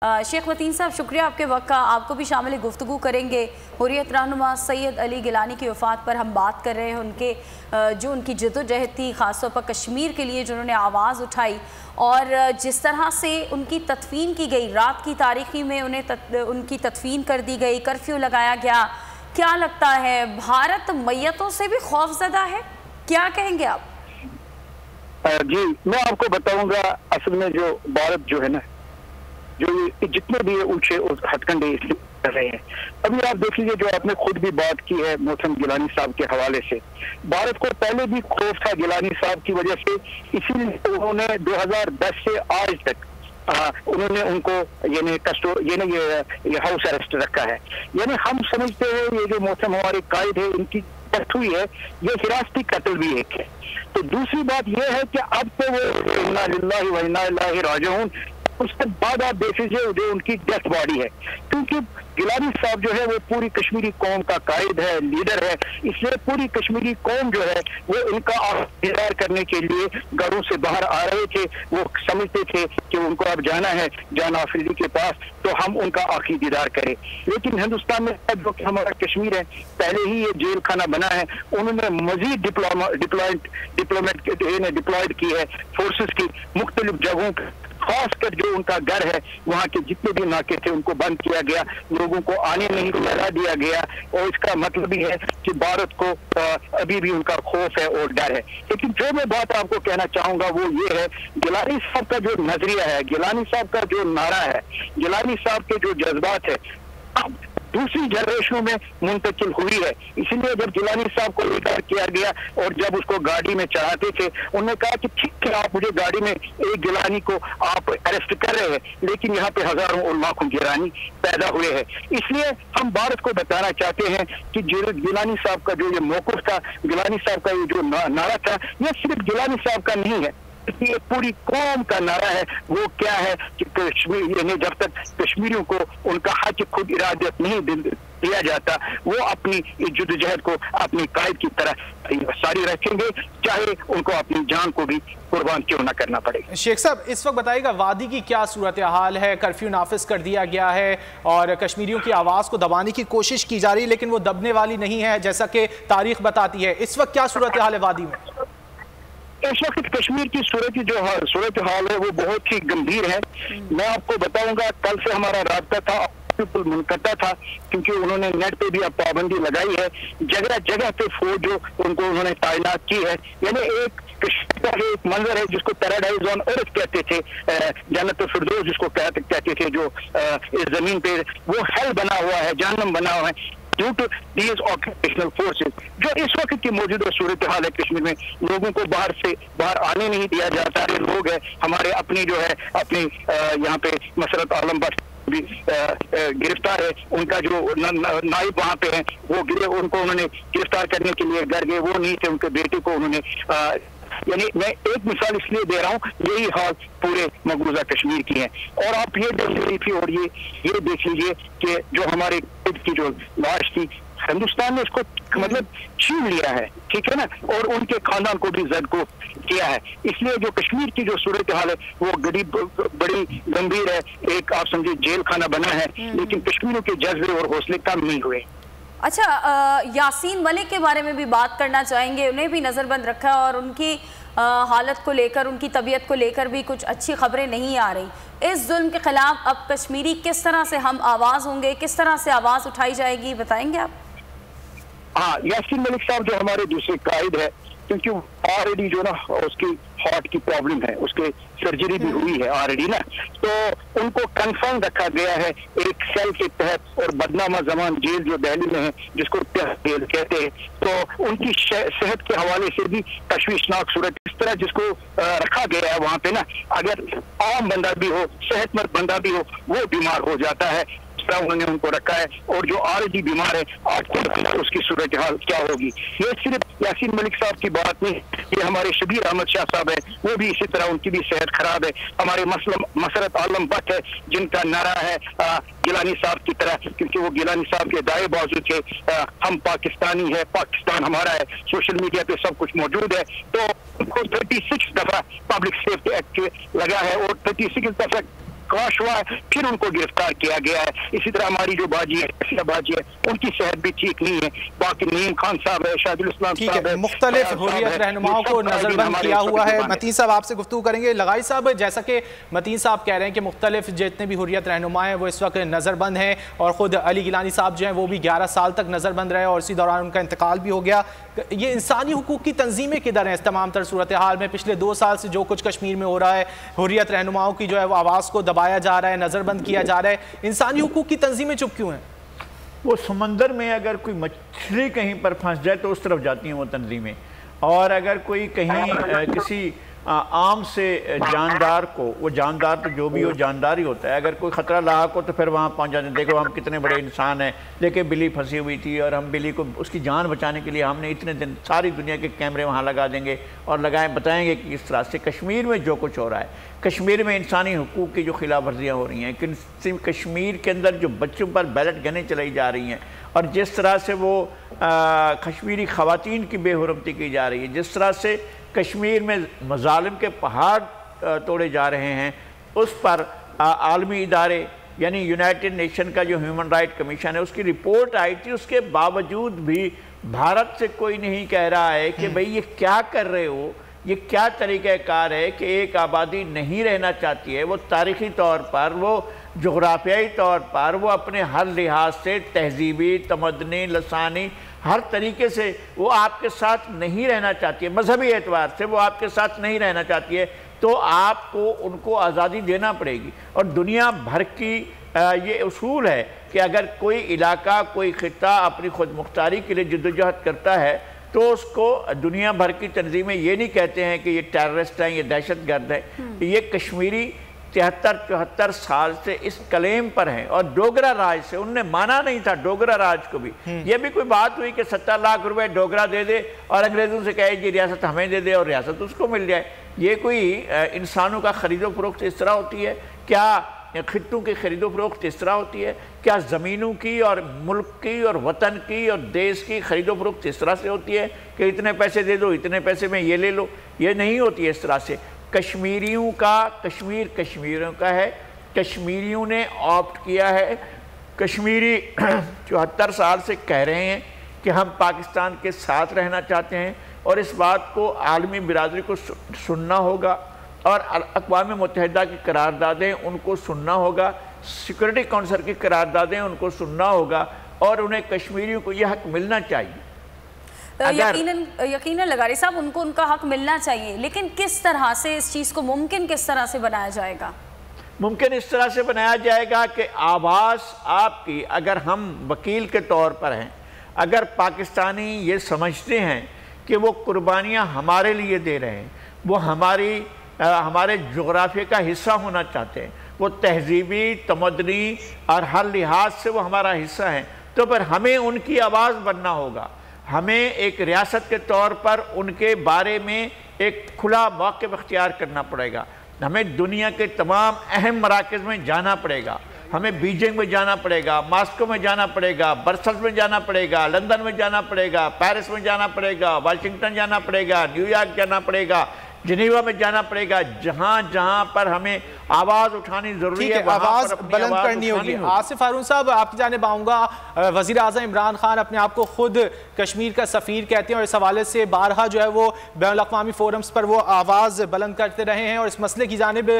शेख मतीन साहब, शुक्रिया आपके वक्त का। आपको भी शामिल गुफ्तगू करेंगे। हुर्रियत रहनुमा सैयद अली गिलानी की वफ़ात पर हम बात कर रहे हैं। उनकी जद्दोजहद थी, ख़ासतौर पर कश्मीर के लिए, जिन्होंने आवाज़ उठाई और जिस तरह से उनकी तदफीन की गई, रात की तारीखी में उनकी तदफीन कर दी गई, कर्फ्यू लगाया गया। क्या लगता है, भारत मैयतों से भी खौफज़दा है? क्या कहेंगे आप? जी, मैं आपको बताऊंगा, असल में जो भारत जो है ना, जो ये जितने भी ऊंचे हथकंडे कर रहे हैं, अभी आप देख लीजिए, जो आपने खुद भी बात की है मोहतरम गिलानी साहब के हवाले से, भारत को पहले भी खौफ था गिलानी साहब की वजह से, इसीलिए उन्होंने 2010 से आज तक उन्होंने उनको ये हाउस अरेस्ट रखा है। यानी हम समझते हैं ये जो मोहतरम हमारे कायद है, इनकी डेथ हुई है, ये हिरासती कत्ल भी एक है। तो दूसरी बात यह है कि अब तो वो इन्ना लिल्लाहि व इन्ना इलैहि राजिऊन, उसके बाद आप देख लीजिए जो उनकी डेथ बॉडी है, क्योंकि गिलानी साहब जो है वो पूरी कश्मीरी कौम का कायद है, लीडर है, इसलिए पूरी कश्मीरी कौम जो है वो इनका इंतजार करने के लिए घरों से बाहर आ रहे थे। वो समझते थे कि उनको अब जाना है जान आफरीदी के पास, तो हम उनका आखिरी दीदार करें। लेकिन हिंदुस्तान में जो कि हमारा कश्मीर है, पहले ही ये जेल खाना बना है, उन्होंने मजीद डिप्लॉयड की है फोर्सेस की मुख्तलिफ जगहों पर, खासकर जो उनका घर है वहाँ के जितने भी नाके थे उनको बंद किया गया, लोगों को आने नहीं लगा दिया गया। और इसका मतलब ही है कि भारत को अभी भी उनका खौफ है और डर है। लेकिन जो मैं बात आपको कहना चाहूंगा वो ये है, गिलानी साहब का जो नजरिया है, गिलानी साहब का जो नारा है, गिलानी साहब के जो जज्बात है, अब दूसरी जनरेशनों में मुंतकिल हुई है। इसीलिए जब गिलानी साहब को गिरफ्तार किया गया और जब उसको गाड़ी में चढ़ाते थे, उन्होंने कहा कि ठीक है, आप मुझे गाड़ी में एक गिलानी को आप अरेस्ट कर रहे हैं, लेकिन यहाँ पे हजारों और लाखों गिलानी पैदा हुए हैं। इसलिए हम भारत को बताना चाहते हैं कि गिलानी साहब का जो ये मौक़िफ़ था, गिलानी साहब का ये जो नारा था, ये सिर्फ गिलानी साहब का नहीं है, ये पूरी कौम का नारा है। वो क्या है कि कश्मीर, यानी जब तक कश्मीरियों को उनका हक खुद इरादत नहीं दिया जाता, वो अपनी जद्दोजहद को अपनी कायद की तरह सारी रखेंगे, चाहे उनको अपनी जान को भी कुर्बान क्यों ना करना पड़े। शेख साहब, इस वक्त बताइएगा वादी की क्या सूरत हाल है? कर्फ्यू नाफिज कर दिया गया है और कश्मीरियों की आवाज़ को दबाने की कोशिश की जा रही है, लेकिन वो दबने वाली नहीं है, जैसा कि तारीख बताती है। इस वक्त क्या सूरत हाल है वादी में? इस वक्त कश्मीर की सूरत हाल है वो बहुत ही गंभीर है। मैं आपको बताऊंगा, कल से हमारा राब्ता था, मुनक़ता था, क्योंकि उन्होंने नेट पे भी अब पाबंदी लगाई है, जगह जगह पे फौज जो उनको उन्होंने तैनात की है। यानी एक कश्मीर का एक मंजर है जिसको पैराडाइज ऑन अर्थ कहते थे, जन्नत फिरदौस जिसको कहते थे, जो इस जमीन पे वो हेल बना हुआ है, जहन्नम बना हुआ है, due to these occupational forces. जो इस वक्त की मौजूदा सूरत हाल है कश्मीर में, लोगों को बाहर आने नहीं दिया जाता है। लोग है हमारे अपनी जो है अपनी यहाँ पे मसरत आलम बख्श भी गिरफ्तार है, उनका जो नाइब वहाँ पे है वो उनको उन्होंने गिरफ्तार करने के लिए घर गए, वो नहीं थे, उनके बेटे को उन्होंने यानी मैं एक मिसाल इसलिए दे रहा हूँ, यही हाल पूरे मकबूजा कश्मीर की है। और आप ये देख लीजिए और ये देख लीजिए कि जो हमारे की जो लाश थी, हिंदुस्तान ने उसको मतलब छीन लिया है, ठीक है ना, और उनके खानदान को भी जद को किया है। इसलिए जो कश्मीर की जो सूरत हाल है वो बड़ी गंभीर है। एक आप समझिए जेल खाना बना है, लेकिन कश्मीरियों के जज्बे और हौसले कम नहीं हुए। अच्छा, यासीन मलिक के बारे में भी बात करना चाहेंगे। उन्हें भी नज़रबंद रखा और उनकी हालत को लेकर, उनकी तबीयत को लेकर भी कुछ अच्छी खबरें नहीं आ रही। इस जुल्म के खिलाफ अब कश्मीरी किस तरह से हम आवाज़ होंगे, किस तरह से आवाज़ उठाई जाएगी, बताएंगे आप? हाँ, यासीन मलिक साहब जो हमारे दूसरे कायद है, क्योंकि ऑलरेडी जो ना उसकी हार्ट की प्रॉब्लम है, उसके सर्जरी भी हुई है ऑलरेडी ना, तो उनको कंफर्म रखा गया है एक सेल के तहत। और बदनामा जमान जेल जो दिल्ली में है, जिसको जेल कहते हैं, तो उनकी सेहत के हवाले से भी तशवीशनाक सूरत इस तरह जिसको रखा गया है वहाँ पे ना, अगर आम बंदा भी हो, सेहतमंद बंदा भी हो, वो बीमार हो जाता है, उन्होंने उनको रखा है। और जो ऑलरेडी बीमार है, आपको उसकी सूरत हाल क्या होगी। ये सिर्फ यासीन मलिक साहब की बात नहीं, ये हमारे शबीर अहमद शाह साहब है, वो भी इसी तरह, उनकी भी सेहत खराब है। हमारे मसरत आलम बख्श है, जिनका नारा है गिलानी साहब की तरह, क्योंकि वो गिलानी साहब के दाएं बाजू थे, हम पाकिस्तानी है, पाकिस्तान हमारा है, सोशल मीडिया पे सब कुछ मौजूद है। तो उनको 36 दफा पब्लिक सेफ्टी एक्ट लगा है और 36 दफा क्राश हुआ है, फिर उनको गिरफ्तार किया गया है। इसी तरह हमारी जो बाजी है, बाजी है, उनकी सेहत भी ठीक नहीं है। बाकी नईम खान साहब है, शाहिदुल इस्लाम साहब है, मुख्तलिफ हुर्रियत रहनुमाओं को नजरबंद किया हुआ है। मतीन साहब आपसे गुफ्तगू करेंगे। लगाई साहब, जैसा कि मतीन साहब कह रहे हैं कि मुख्तलिफ जितने भी हुर्रियत रहनुमा हैं वो इस वक्त नज़रबंद हैं, और ख़ुद अली गिलानी साहब जो हैं वो भी 11 साल तक नज़रबंद रहे और इसी दौरान उनका इंतकाल भी हो गया। ये इंसानी हुकूक की तंजीमें किधर हैं इस तमाम तर सूरत हाल में? पिछले 2 साल से जो कुछ कश्मीर में हो रहा है, हुर्रियत रहनुमाओं की जो है वो आवाज़ को दबाया जा रहा है, नज़रबंद किया जा रहा है, इंसानी हुकूक की तंजीमें चुप क्यों हैं? वो समंदर में अगर कोई मछली कहीं पर फंस जाए तो उस तरफ जाती हैं वो तंजीमें, और अगर कोई कहीं किसी आम से जानदार को, वो जानदार तो जो भी हो जानदार ही होता है, अगर कोई ख़तरा लाक हो तो फिर वहाँ पहुँच जाते हैं। देखो हम कितने बड़े इंसान हैं, देखिए बिल्ली फंसी हुई थी और हम बिल्ली को उसकी जान बचाने के लिए हमने इतने दिन सारी दुनिया के कैमरे वहाँ लगा देंगे और बताएंगे कि इस तरह से कश्मीर में जो कुछ हो रहा है, कश्मीर में इंसानी हुकूक की जो खिलाफ वर्जियाँ हो रही हैं, कश्मीर के अंदर जो बच्चों पर बैलेट गने चलाई जा रही हैं, और जिस तरह से वो कश्मीरी ख़वातीन की बेहुरमती की जा रही है, जिस तरह से कश्मीर में मज़ालिम के पहाड़ तोड़े जा रहे हैं, उस पर आलमी इदारे यानी यूनाइटेड नेशन का जो ह्यूमन राइट कमीशन है उसकी रिपोर्ट आई थी। उसके बावजूद भी भारत से कोई नहीं कह रहा है कि भाई ये क्या कर रहे हो, ये क्या तरीक़ाकार है कि एक आबादी नहीं रहना चाहती है, वो तारीख़ी तौर पर, वो जोग्राफियाई तौर पर, वो अपने हर लिहाज से तहजीबी, तमदनी, लसानी, हर तरीके से वो आपके साथ नहीं रहना चाहती है, मजहबी एतबार से वो आपके साथ नहीं रहना चाहती है, तो आपको उनको आज़ादी देना पड़ेगी। और दुनिया भर की ये उसूल है कि अगर कोई इलाका, कोई खित्ता अपनी खुद मुख्तारी के लिए जद्दोजहद करता है तो उसको दुनिया भर की तंजीमें ये नहीं कहते हैं कि ये टेररिस्ट हैं, ये दहशत गर्द है। ये कश्मीरी 73-74 साल से इस क्लेम पर हैं, और डोगरा राज से उनने माना नहीं था, डोगरा राज को भी। ये भी कोई बात हुई कि 70 लाख रुपए डोगरा दे दे और अंग्रेज़ों से कहे जी रियासत हमें दे दे और रियासत उसको मिल जाए। ये कोई इंसानों का ख़रीदो फरोख्त इस तरह होती है क्या? खित्तों की खरीदो फरोख्त इस तरह होती है क्या? ज़मीनों की और मुल्क की और वतन की और देश की खरीदो फरोख्त इस तरह से होती है कि इतने पैसे दे दो, इतने पैसे में ये ले लो? ये नहीं होती है इस तरह से। कश्मीरियों का कश्मीर कश्मीरियों का है, कश्मीरियों ने ऑप्ट किया है। कश्मीरी 74 साल से कह रहे हैं कि हम पाकिस्तान के साथ रहना चाहते हैं, और इस बात को आलमी बिरादरी को सुनना होगा, और अक़वाम मुत्तहिदा की करारदादें उनको सुनना होगा, सिक्योरिटी काउंसिल की करारदादें उनको सुनना होगा, और उन्हें कश्मीरियों को यह हक मिलना चाहिए। यकीनन लगारी साहब, उनको उनका हक मिलना चाहिए, लेकिन किस तरह से इस चीज़ को मुमकिन किस तरह से बनाया जाएगा? मुमकिन इस तरह से बनाया जाएगा कि आवाज़ आपकी, अगर हम वकील के तौर पर हैं, अगर पाकिस्तानी ये समझते हैं कि वो कुर्बानियाँ हमारे लिए दे रहे हैं, वो हमारे जोग्राफिया का हिस्सा होना चाहते हैं, वो तहजीबी, तमदनी और हर लिहाज से वो हमारा हिस्सा है, तो फिर हमें उनकी आवाज़ बनना होगा। हमें एक रियासत के तौर पर उनके बारे में एक खुला मौक़िफ़ इख्तियार करना पड़ेगा। हमें दुनिया के तमाम अहम मराकज़ में जाना पड़ेगा, हमें बीजिंग में जाना पड़ेगा, मॉस्को में जाना पड़ेगा, ब्रसेल्स में जाना पड़ेगा, लंदन में जाना पड़ेगा, पेरिस में जाना पड़ेगा, वाशिंगटन जाना पड़ेगा, न्यूयॉर्क जाना पड़ेगा, जिनेवा में जाना पड़ेगा। जहाँ जहाँ पर हमें आवाज़ उठानी ज़रूरी है, आवाज़ बुलंद करनी होगी। आसिफ हारून साहब, आपकी जानिब आऊँगा। वज़ीर आज़म इमरान खान अपने आप को खुद कश्मीर का सफ़ीर कहते हैं, और इस हवाले से बारहा जो है वो बैनुल-अक़वामी फोरम्स पर वो आवाज़ बुलंद करते रहे हैं, और इस मसले की जानिब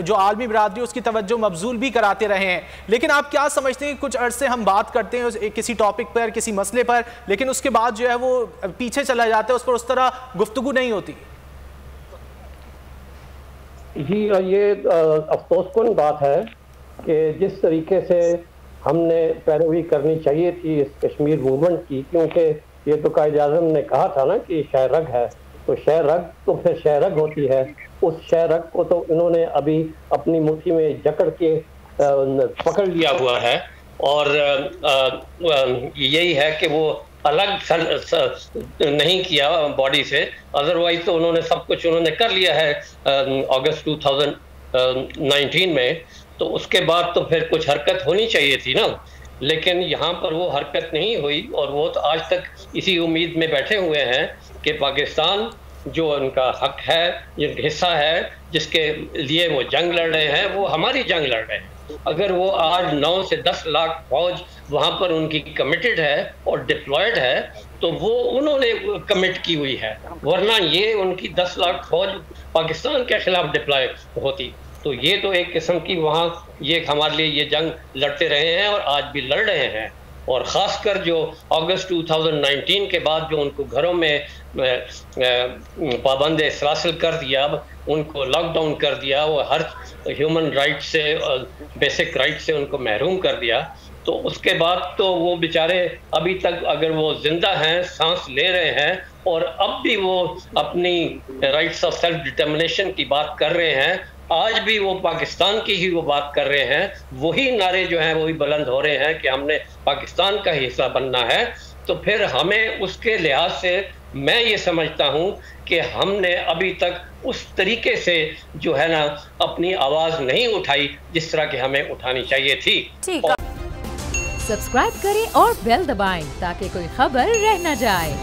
जो आलमी बिरादरी उसकी तवज्जो मबजूल भी कराते रहे हैं। लेकिन आप क्या समझते हैं, कुछ अर्से हम बात करते हैं किसी टॉपिक पर, किसी मसले पर, लेकिन उसके बाद जो है वो पीछे चला जाता है, उस पर उस तरह गुफ्तगू नहीं होती? जी, ये अफसोसकुन बात है कि जिस तरीके से हमने पैरवी करनी चाहिए थी इस कश्मीर मूवमेंट की, क्योंकि ये तो कायद-ए-आज़म ने कहा था ना कि शहरग है, तो शहरग तो फिर शहरग होती है। उस शहरग को तो इन्होंने अभी अपनी मुट्ठी में जकड़ के पकड़ लिया हुआ है, और यही है कि वो अलग नहीं किया बॉडी से, अदरवाइज तो उन्होंने सब कुछ उन्होंने कर लिया है अगस्त 2019 में, तो उसके बाद तो फिर कुछ हरकत होनी चाहिए थी ना, लेकिन यहाँ पर वो हरकत नहीं हुई, और वो तो आज तक इसी उम्मीद में बैठे हुए हैं कि पाकिस्तान جو ان کا حق ہے، یہ حصہ ہے جس کے لیے وہ جنگ لڑ رہے ہیں، وہ ہماری جنگ لڑ رہے ہیں۔ اگر وہ آج 9 سے 10 لاکھ فوج وہاں پر ان کی کمیٹڈ ہے اور ڈپلائڈ ہے تو وہ انہوں نے کمٹ کی ہوئی ہے، ورنہ یہ ان کی 10 لاکھ فوج پاکستان کے خلاف ڈپلائی ہوتی۔ تو یہ تو ایک قسم کی وہاں یہ ہمارے لیے یہ جنگ لڑتے رہے ہیں اور آج بھی لڑ رہے ہیں۔ اور خاص کر جو اگست 2019 کے بعد جو ان کو گھروں میں پابند سلاسل کر دیا، ان کو لاک ڈاؤن کر دیا، وہ ہر ہیومن رائٹ سے، بیسک رائٹ سے ان کو محروم کر دیا، تو اس کے بعد تو وہ بیچارے ابھی تک اگر وہ زندہ ہیں، سانس لے رہے ہیں اور اب بھی وہ اپنی رائٹس آف سیلف ڈٹرمنیشن کی بات کر رہے ہیں، آج بھی وہ پاکستان کی ہی وہ بات کر رہے ہیں، وہی نعرے جو ہیں وہی بلند ہو رہے ہیں کہ ہم نے پاکستان کا حصہ بننا ہے، تو پھر ہمیں اس کے لحاظ سے میں یہ سمجھتا ہوں کہ ہم نے ابھی تک اس طریقے سے جو ہے نا اپنی آواز نہیں اٹھائی جس طرح کہ ہمیں اٹھانی چاہیے تھی۔ سبسکرائب کریں اور بیل دبائیں تاکہ کوئی خبر رہ نہ جائے۔